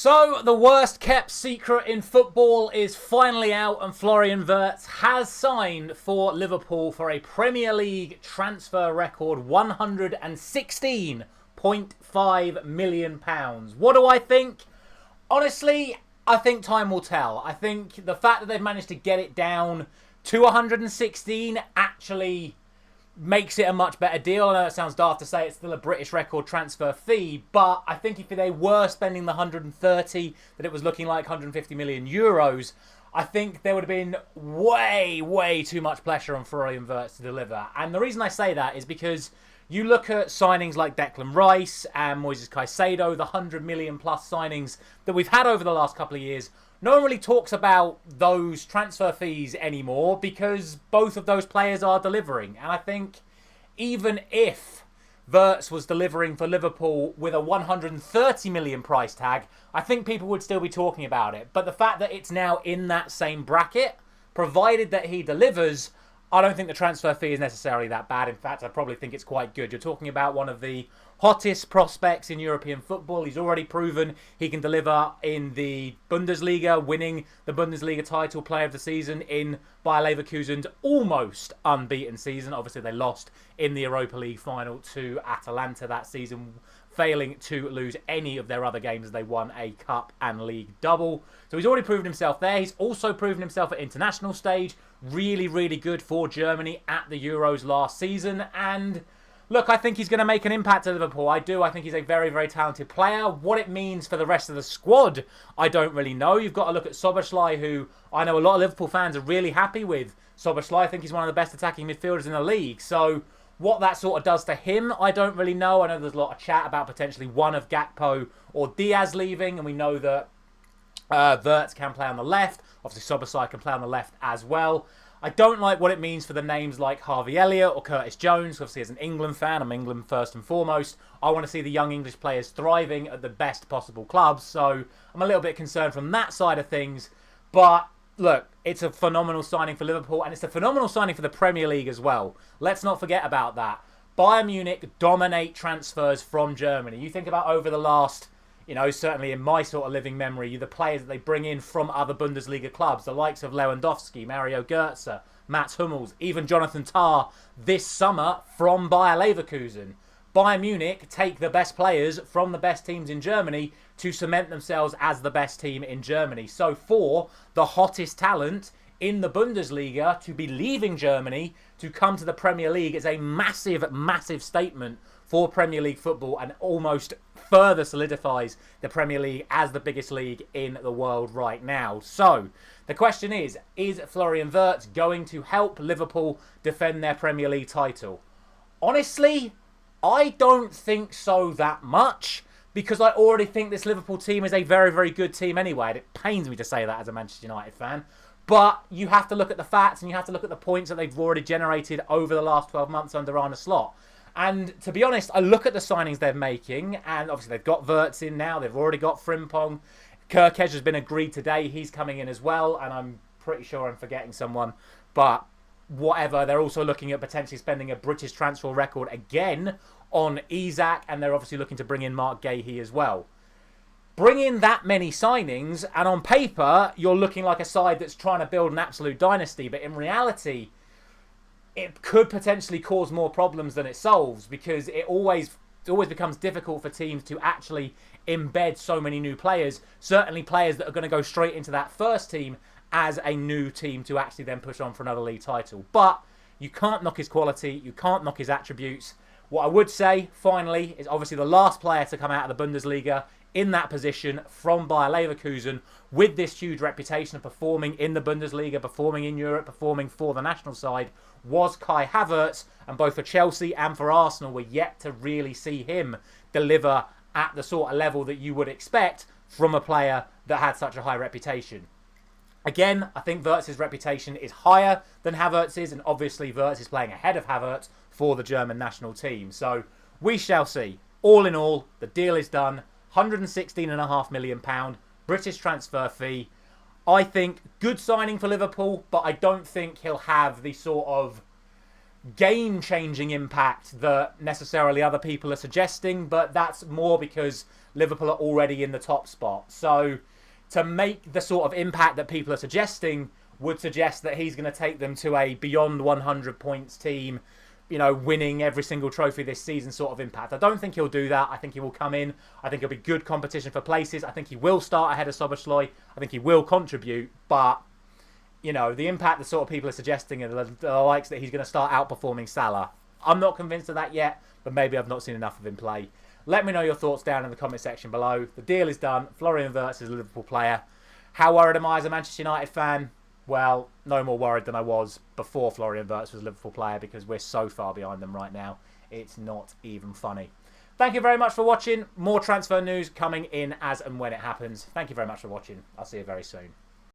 So, the worst kept secret in football is finally out, and Florian Wirtz has signed for Liverpool for a Premier League transfer record £116.5 million. What do I think? Honestly, I think time will tell. I think the fact that they've managed to get it down to 116 actually makes it a much better deal. I know it sounds daft to say it's still a British record transfer fee, but I think if they were spending the 130, that it was looking like 150 million euros, I think there would have been way too much pressure on Florian Wirtz to deliver. And the reason I say that is because you look at signings like Declan Rice and Moises Caicedo, the 100 million plus signings that we've had over the last couple of years. No one really talks about those transfer fees anymore because both of those players are delivering. And I think even if Wirtz was delivering for Liverpool with a 130 million price tag, I think people would still be talking about it. But the fact that it's now in that same bracket, provided that he delivers, I don't think the transfer fee is necessarily that bad. In fact, I probably think it's quite good. You're talking about one of the hottest prospects in European football. He's already proven he can deliver in the Bundesliga, winning the Bundesliga title, Player of the Season in Bayer Leverkusen's almost unbeaten season. Obviously, they lost in the Europa League final to Atalanta that season, failing to lose any of their other games as they won a cup and league double. So he's already proven himself there. He's also proven himself at international stage. Really good for Germany at the Euros last season. And look, I think he's going to make an impact at Liverpool. I do. I think he's a very talented player. What it means for the rest of the squad, I don't really know. You've got to look at Szoboszlai, who I know a lot of Liverpool fans are really happy with. Szoboszlai, I think he's one of the best attacking midfielders in the league. So what that sort of does to him, I don't really know. I know there's a lot of chat about potentially one of Gakpo or Diaz leaving, and we know that Wirtz can play on the left. Obviously, Szoboszlai can play on the left as well. I don't like what it means for the names like Harvey Elliott or Curtis Jones. Obviously, as an England fan, I'm England first and foremost. I want to see the young English players thriving at the best possible clubs. So I'm a little bit concerned from that side of things. But look, it's a phenomenal signing for Liverpool, and it's a phenomenal signing for the Premier League as well. Let's not forget about that. Bayern Munich dominate transfers from Germany. You think about over the last, certainly in my sort of living memory, the players that they bring in from other Bundesliga clubs, the likes of Lewandowski, Mario Götze, Mats Hummels, even Jonathan Tah this summer from Bayer Leverkusen. Bayern Munich take the best players from the best teams in Germany to cement themselves as the best team in Germany. So for the hottest talent in the Bundesliga to be leaving Germany to come to the Premier League is a massive statement for Premier League football, and almost further solidifies the Premier League as the biggest league in the world right now. So the question is Florian Wirtz going to help Liverpool defend their Premier League title? Honestly, I don't think so that much, because I already think this Liverpool team is a very good team anyway. And it pains me to say that as a Manchester United fan. But you have to look at the facts, and you have to look at the points that they've already generated over the last 12 months under Arne Slot. And to be honest, I look at the signings they're making, and obviously they've got Wirtz in now. They've already got Frimpong. Kirkesh has been agreed today. He's coming in as well, and I'm pretty sure I'm forgetting someone. But whatever, they're also looking at potentially spending a British transfer record again on Isak, and they're obviously looking to bring in Mark Gahey as well. Bring in that many signings, and on paper, you're looking like a side that's trying to build an absolute dynasty, but in reality, it could potentially cause more problems than it solves, because it always becomes difficult for teams to actually embed so many new players, certainly players that are going to go straight into that first team as a new team to actually then push on for another league title. But you can't knock his quality, you can't knock his attributes. What I would say, finally, is obviously the last player to come out of the Bundesliga in that position from Bayer Leverkusen with this huge reputation of performing in the Bundesliga, performing in Europe, performing for the national side, was Kai Havertz, and both for Chelsea and for Arsenal we're yet to really see him deliver at the sort of level that you would expect from a player that had such a high reputation. Again, I think Wirtz's reputation is higher than Havertz's, and obviously Wirtz is playing ahead of Havertz for the German national team. So we shall see. All in all, the deal is done. £116.5 million, British transfer fee. I think good signing for Liverpool, but I don't think he'll have the sort of game-changing impact that necessarily other people are suggesting, but that's more because Liverpool are already in the top spot. So to make the sort of impact that people are suggesting would suggest that he's going to take them to a beyond 100 points team, you know, winning every single trophy this season sort of impact. I don't think he'll do that. I think he will come in. I think it'll be good competition for places. I think he will start ahead of Szoboszlai. I think he will contribute, but you know, the impact the sort of people are suggesting are the likes that he's going to start outperforming Salah. I'm not convinced of that yet, but maybe I've not seen enough of him play. Let me know your thoughts down in the comment section below. The deal is done. Florian Wirtz is a Liverpool player. How worried am I as a Manchester United fan? Well, no more worried than I was before Florian Wirtz was a Liverpool player, because we're so far behind them right now. It's not even funny. Thank you very much for watching. More transfer news coming in as and when it happens. Thank you very much for watching. I'll see you very soon.